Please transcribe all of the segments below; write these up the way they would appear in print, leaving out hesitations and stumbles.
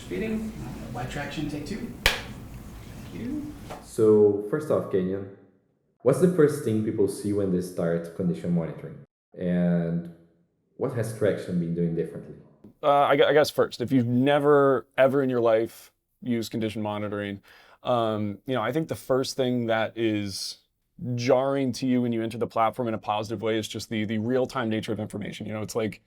Speeding. Wide traction, take two. Thank you. So first off, Canyon, what's the first thing people see when they start condition monitoring? And what has Traction been doing differently? I guess first, if you've never ever in your life used condition monitoring, I think the first thing that is jarring to you when you enter the platform in a positive way is just the real-time nature of information. It's like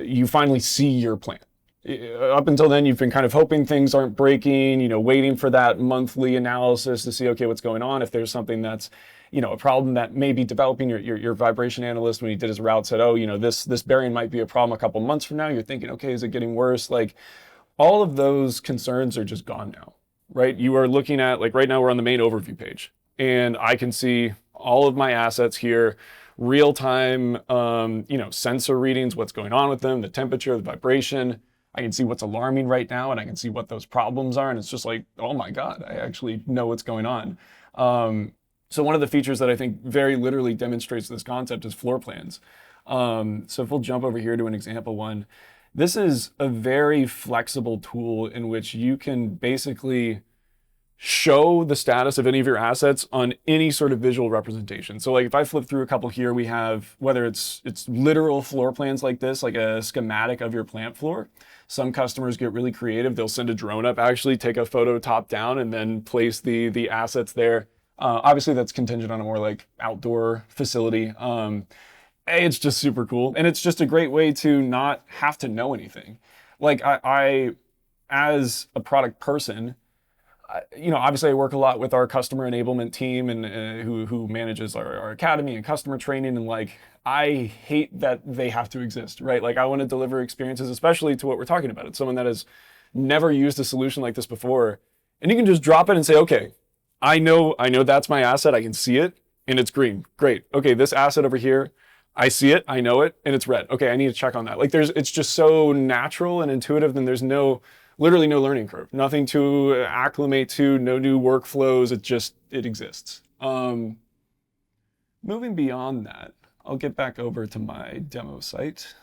you finally see your plant. Up until then, you've been kind of hoping things aren't breaking, waiting for that monthly analysis to see, okay, what's going on. If there's something that's, a problem that may be developing, your vibration analyst, when he did his route, said, oh, this bearing might be a problem a couple months from now. You're thinking, okay, is it getting worse? Like, all of those concerns are just gone now, right? You are looking at, like right now we're on the main overview page, and I can see all of my assets here, real time, sensor readings, what's going on with them, the temperature, the vibration. I can see what's alarming right now, and I can see what those problems are. And it's just like, oh my God, I actually know what's going on. So one of the features that I think very literally demonstrates this concept is floor plans. So if we'll jump over here to an example one, this is a very flexible tool in which you can basically show the status of any of your assets on any sort of visual representation. So like if I flip through a couple here, we have, whether it's literal floor plans like this, like a schematic of your plant floor. Some customers get really creative. They'll send a drone up, actually take a photo top down and then place the assets there. Obviously that's contingent on a more like outdoor facility. It's just super cool. And it's just a great way to not have to know anything. Like I as a product person, obviously I work a lot with our customer enablement team and who manages our academy and customer training. And like, I hate that they have to exist, right? Like I want to deliver experiences, especially to what we're talking about. It's someone that has never used a solution like this before. And you can just drop it and say, okay, I know that's my asset. I can see it and it's green. Great. Okay. This asset over here, I see it, I know it, and it's red. Okay. I need to check on that. Like it's just so natural and intuitive. And there's literally no learning curve, nothing to acclimate to, no new workflows. It exists. Moving beyond that, I'll get back over to my demo site.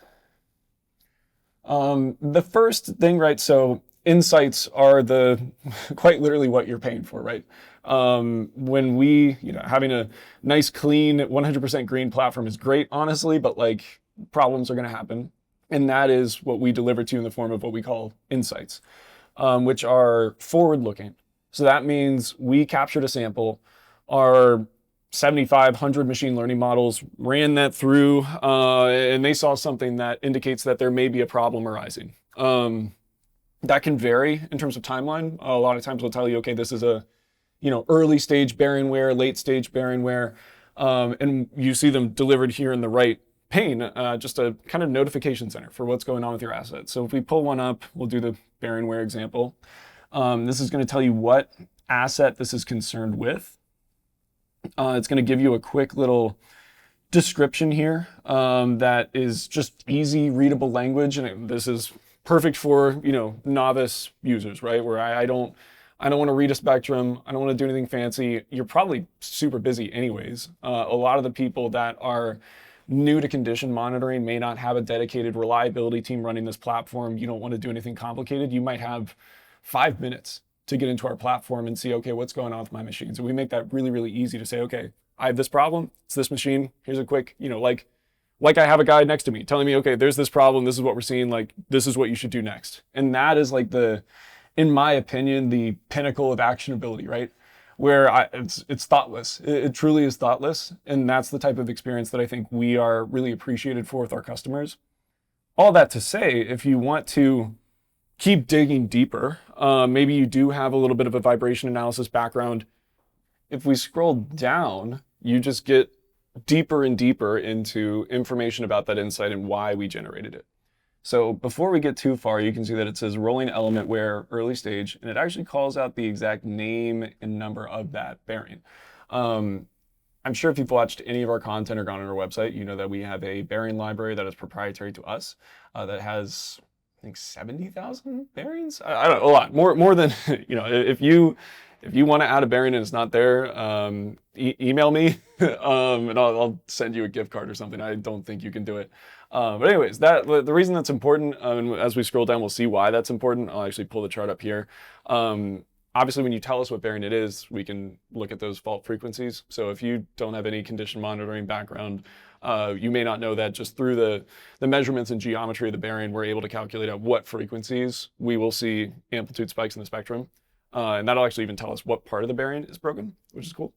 The first thing, right? So insights are quite literally what you're paying for, right? When having a nice, clean, 100% green platform is great, honestly, but like problems are going to happen. And that is what we deliver to you in the form of what we call insights, which are forward-looking. So that means we captured a sample, our 7,500 machine learning models ran that through, and they saw something that indicates that there may be a problem arising. That can vary in terms of timeline. A lot of times we'll tell you, okay, this is a early stage bearing wear, late stage bearing wear, and you see them delivered here in the right pane, just a kind of notification center for what's going on with your asset. So if we pull one up, we'll do the bearing wear example. This is going to tell you what asset this is concerned with. It's going to give you a quick little description here that is just easy, readable language, and this is perfect for novice users, right? Where I don't want to read a spectrum. I don't want to do anything fancy. You're probably super busy anyways. A lot of the people that are new to condition monitoring may not have a dedicated reliability team running this platform. You don't want to do anything complicated. You might have 5 minutes to get into our platform and see, okay, what's going on with my machine? So we make that really, really easy to say, okay, I have this problem. It's this machine. Here's a quick, like I have a guy next to me telling me, okay, there's this problem. This is what we're seeing. Like, this is what you should do next. And that is like in my opinion, the pinnacle of actionability, right? Where it's thoughtless. It truly is thoughtless. And that's the type of experience that I think we are really appreciated for with our customers. All that to say, if you want to keep digging deeper, maybe you do have a little bit of a vibration analysis background. If we scroll down, you just get deeper and deeper into information about that insight and why we generated it. So before we get too far, you can see that it says rolling element wear early stage, and it actually calls out the exact name and number of that bearing. I'm sure if you've watched any of our content or gone on our website, you know that we have a bearing library that is proprietary to us that has, I think, 70,000 bearings. I don't know, a lot more than if if you want to add a bearing and it's not there, email me, and I'll send you a gift card or something. I don't think you can do it. But anyways, the reason that's important, and as we scroll down, we'll see why that's important. I'll actually pull the chart up here. Obviously, when you tell us what bearing it is, we can look at those fault frequencies. So if you don't have any condition monitoring background, you may not know that just through the measurements and geometry of the bearing, we're able to calculate at what frequencies we will see amplitude spikes in the spectrum. And that'll actually even tell us what part of the bearing is broken, which is cool.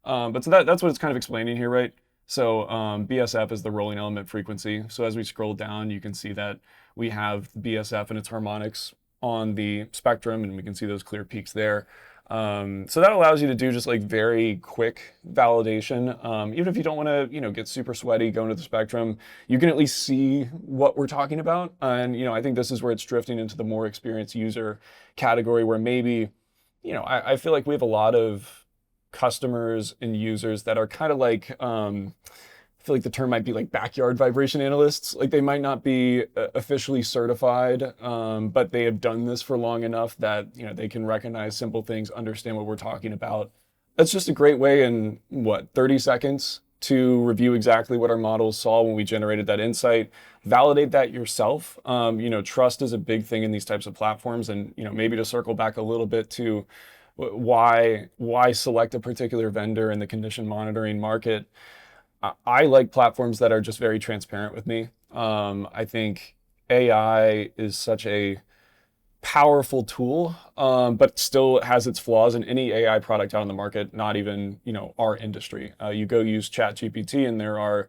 But so that's what it's kind of explaining here, right? So BSF is the rolling element frequency. So as we scroll down, you can see that we have BSF and its harmonics on the spectrum, and we can see those clear peaks there. So that allows you to do just like very quick validation. Even if you don't want to, get super sweaty going to the spectrum, you can at least see what we're talking about. And, I think this is where it's drifting into the more experienced user category where maybe, I feel like we have a lot of customers and users that are kind of like, I feel like the term might be like backyard vibration analysts. Like they might not be officially certified, but they have done this for long enough that they can recognize simple things, understand what we're talking about. That's just a great way in 30 seconds to review exactly what our models saw when we generated that insight. Validate that yourself. Trust is a big thing in these types of platforms, and maybe to circle back a little bit to why select a particular vendor in the condition monitoring market. I like platforms that are just very transparent with me. I think AI is such a powerful tool, but still has its flaws in any AI product out on the market, not even, our industry. You go use ChatGPT and there are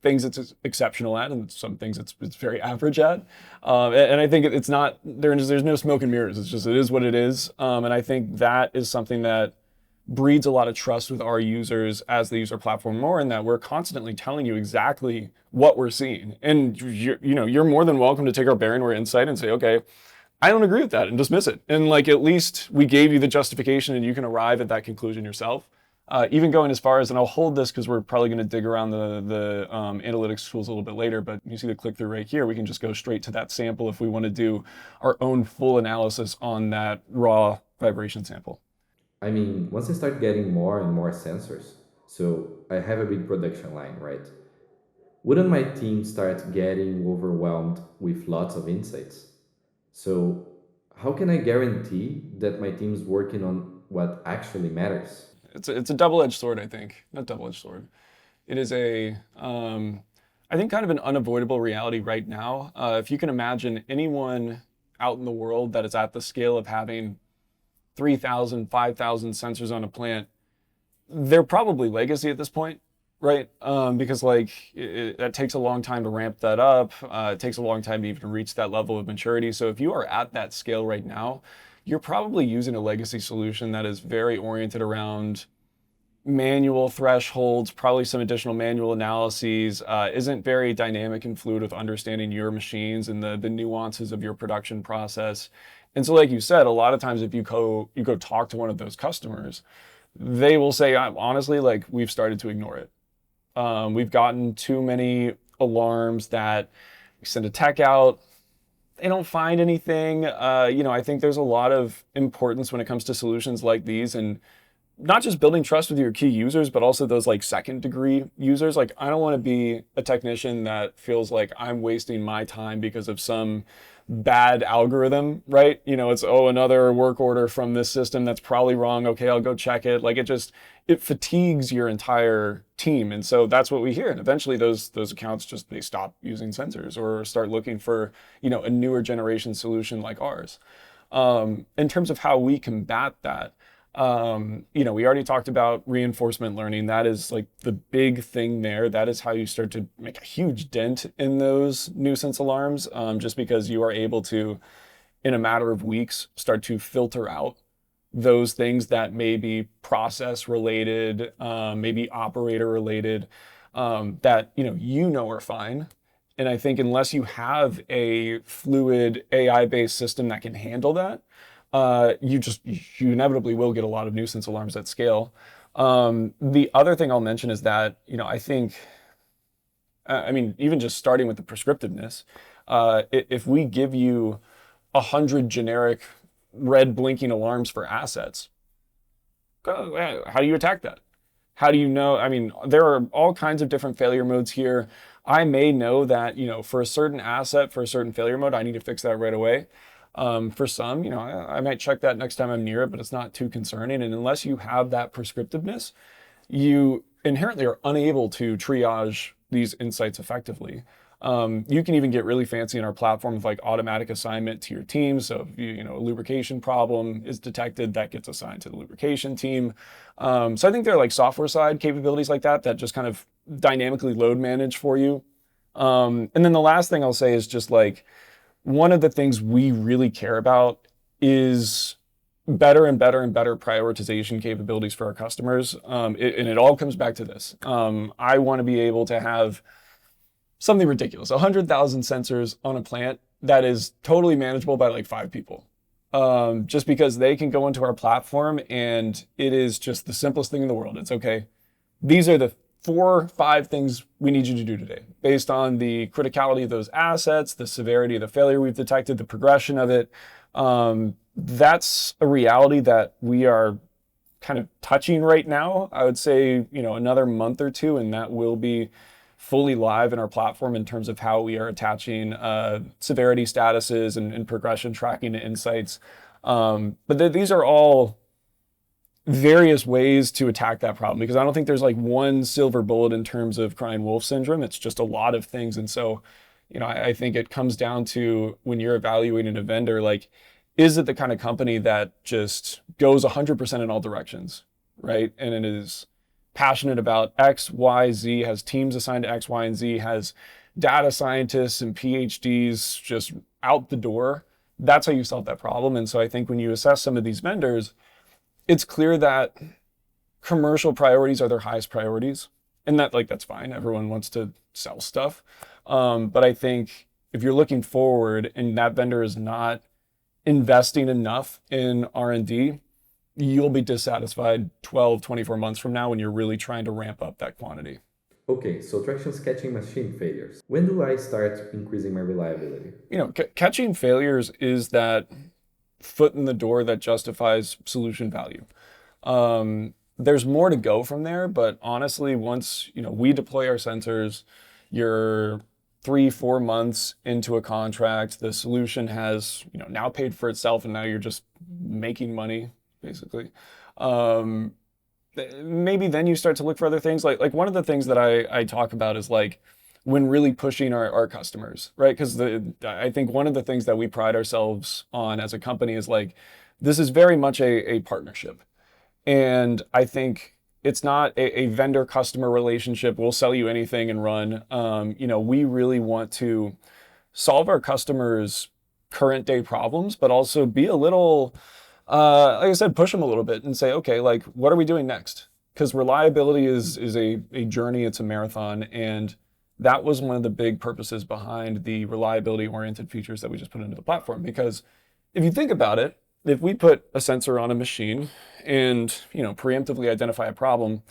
things it's exceptional at and some things it's very average at. And I think it's not, there's no smoke and mirrors. It's just, it is what it is. And I think that is something that breeds a lot of trust with our users as they use our platform more, in that we're constantly telling you exactly what we're seeing. And you're more than welcome to take our bearing insight and say, okay, I don't agree with that, and dismiss it. And at least we gave you the justification and you can arrive at that conclusion yourself. Even going as far as, and I'll hold this because we're probably going to dig around the analytics tools a little bit later, but you see the click through right here, we can just go straight to that sample if we want to do our own full analysis on that raw vibration sample. I mean, once I start getting more and more sensors, so I have a big production line, right? Wouldn't my team start getting overwhelmed with lots of insights? So, how can I guarantee that my team's working on what actually matters? It's a double-edged sword, I think. Not double-edged sword. It is I think kind of an unavoidable reality right now. If you can imagine anyone out in the world that is at the scale of having 3,000, 5,000 sensors on a plant, they're probably legacy at this point, right? Because that takes a long time to ramp that up. It takes a long time to even reach that level of maturity. So if you are at that scale right now, you're probably using a legacy solution that is very oriented around manual thresholds, probably some additional manual analyses, isn't very dynamic and fluid with understanding your machines and the nuances of your production process. And so like you said, a lot of times if you go talk to one of those customers, they will say, honestly, we've started to ignore it. We've gotten too many alarms that we send a tech out, they don't find anything. I think there's a lot of importance when it comes to solutions like these, and not just building trust with your key users, but also those second degree users. I don't want to be a technician that feels like I'm wasting my time because of some bad algorithm, right? It's, another work order from this system that's probably wrong. Okay, I'll go check it. It fatigues your entire team. And so that's what we hear. And eventually those accounts they stop using sensors or start looking for, a newer generation solution like ours. In terms of how we combat that, we already talked about reinforcement learning. That is the big thing there. That is how you start to make a huge dent in those nuisance alarms, just because you are able to, in a matter of weeks, start to filter out those things that may be process related, maybe operator related, that are fine. And I think unless you have a fluid AI-based system that can handle that, you inevitably will get a lot of nuisance alarms at scale. The other thing I'll mention is that, I think, even just starting with the prescriptiveness, if we give you 100 generic red blinking alarms for assets, How do you attack that? How do you know? I mean, there are all kinds of different failure modes here. I may know that, for a certain asset, for a certain failure mode, I need to fix that right away. For some, I might check that next time I'm near it, but it's not too concerning. And unless you have that prescriptiveness, you inherently are unable to triage these insights effectively. You can even get really fancy in our platform with like automatic assignment to your team. So if a lubrication problem is detected, that gets assigned to the lubrication team. So I think there are like software side capabilities like that just kind of dynamically load manage for you. And then the last thing I'll say is just like one of the things we really care about is better and better and better prioritization capabilities for our customers. And it all comes back to this. I want to be able to have something ridiculous, 100,000 sensors on a plant that is totally manageable by like 5 people. Just because they can go into our platform and it is just the simplest thing in the world. It's okay. These are the 4, 5 things we need you to do today based on the criticality of those assets, the severity of the failure we've detected, the progression of it. That's a reality that we are kind of touching right now. I would say, another month or 2, and that will be fully live in our platform in terms of how we are attaching severity statuses and progression tracking to insights. But these are all various ways to attack that problem, because I don't think there's like one silver bullet in terms of crying wolf syndrome. It's just a lot of things. And so, I think it comes down to when you're evaluating a vendor, like, is it the kind of company that just goes 100% in all directions, right? And it is passionate about X, Y, Z, has teams assigned to X, Y, and Z, has data scientists and PhDs just out the door. That's how you solve that problem. And so I think when you assess some of these vendors, it's clear that commercial priorities are their highest priorities. And that's fine. Everyone wants to sell stuff. But I think if you're looking forward and that vendor is not investing enough in R&D, you'll be dissatisfied 12, 24 months from now when you're really trying to ramp up that quantity. Okay, so Traction's catching machine failures. When do I start increasing my reliability? Catching failures is that foot in the door that justifies solution value. There's more to go from there, but honestly, once we deploy our sensors, you're 3-4 months into a contract, the solution has now paid for itself, and now you're just making money basically. Maybe then you start to look for other things. Like one of the things that I talk about is like when really pushing our customers, right? Because I think one of the things that we pride ourselves on as a company is like, this is very much a partnership. And I think it's not a vendor-customer relationship. We'll sell you anything and run. We really want to solve our customers' current day problems, but also be a little, like I said, push them a little bit and say, okay, like, what are we doing next? Because reliability is a journey, it's a marathon. And that was one of the big purposes behind the reliability-oriented features that we just put into the platform. Because if you think about it, if we put a sensor on a machine and preemptively identify a problem,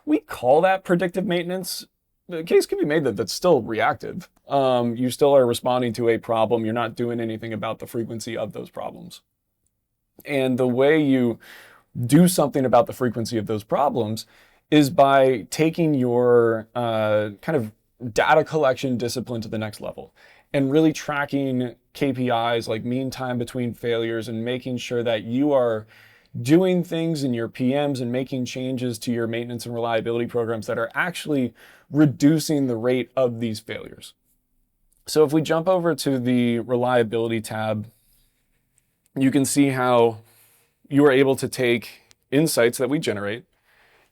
we call that predictive maintenance. The case can be made that that's still reactive. You still are responding to a problem. You're not doing anything about the frequency of those problems. And the way you do something about the frequency of those problems is by taking your kind of data collection discipline to the next level and really tracking KPIs like mean time between failures and making sure that you are doing things in your PMs and making changes to your maintenance and reliability programs that are actually reducing the rate of these failures. So if we jump over to the reliability tab, you can see how you are able to take insights that we generate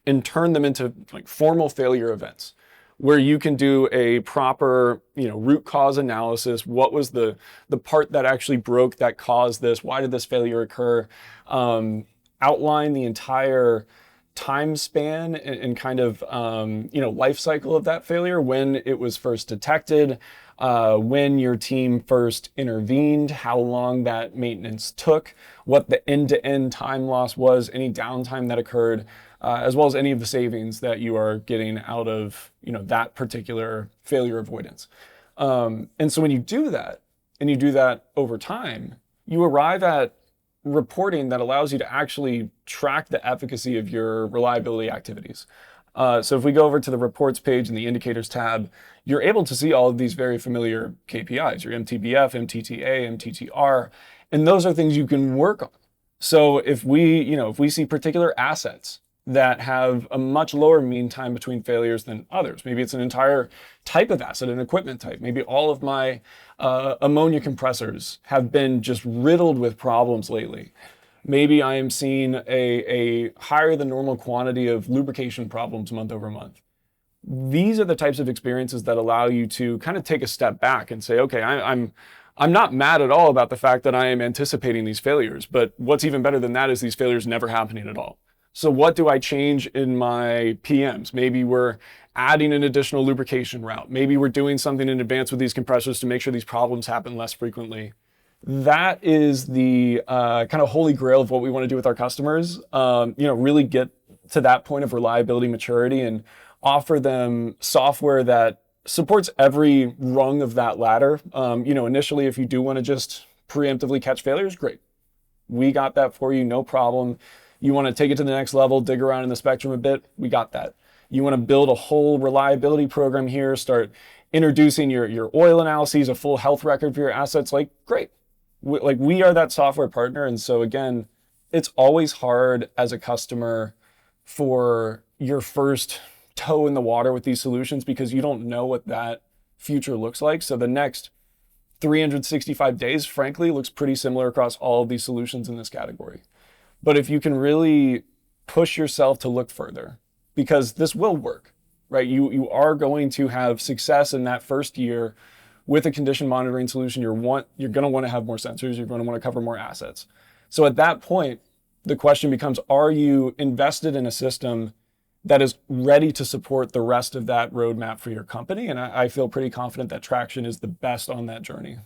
and turn them into like formal failure events, where you can do a proper, root cause analysis. What was the part that actually broke that caused this? Why did this failure occur? Outline the entire time span and kind of, life cycle of that failure, when it was first detected, when your team first intervened, how long that maintenance took, what the end-to-end time loss was, any downtime that occurred, as well as any of the savings that you are getting out of that particular failure avoidance. And so when you do that, and you do that over time, you arrive at reporting that allows you to actually track the efficacy of your reliability activities. So if we go over to the reports page in the indicators tab, you're able to see all of these very familiar KPIs, your MTBF, MTTA, MTTR, and those are things you can work on. So if we see particular assets that have a much lower mean time between failures than others, maybe it's an entire type of asset, an equipment type, maybe all of my ammonia compressors have been just riddled with problems lately. Maybe I am seeing a higher than normal quantity of lubrication problems month over month. These are the types of experiences that allow you to kind of take a step back and say, okay, I'm not mad at all about the fact that I am anticipating these failures, but what's even better than that is these failures never happening at all. So what do I change in my PMs? Maybe we're adding an additional lubrication route. Maybe we're doing something in advance with these compressors to make sure these problems happen less frequently. That is the kind of holy grail of what we want to do with our customers. Really get to that point of reliability maturity and offer them software that supports every rung of that ladder. Initially, if you do want to just preemptively catch failures, great. We got that for you, no problem. You want to take it to the next level, dig around in the spectrum a bit, we got that. You want to build a whole reliability program here, start introducing your oil analyses, a full health record for your assets, great. We are that software partner. And so again, it's always hard as a customer for your first toe in the water with these solutions because you don't know what that future looks like. So the next 365 days, frankly, looks pretty similar across all of these solutions in this category. But if you can really push yourself to look further, because this will work, right? You are going to have success in that first year with a condition monitoring solution. You're going to want to have more sensors. You're going to want to cover more assets. So at that point, the question becomes, are you invested in a system that is ready to support the rest of that roadmap for your company? And I feel pretty confident that Tractian is the best on that journey.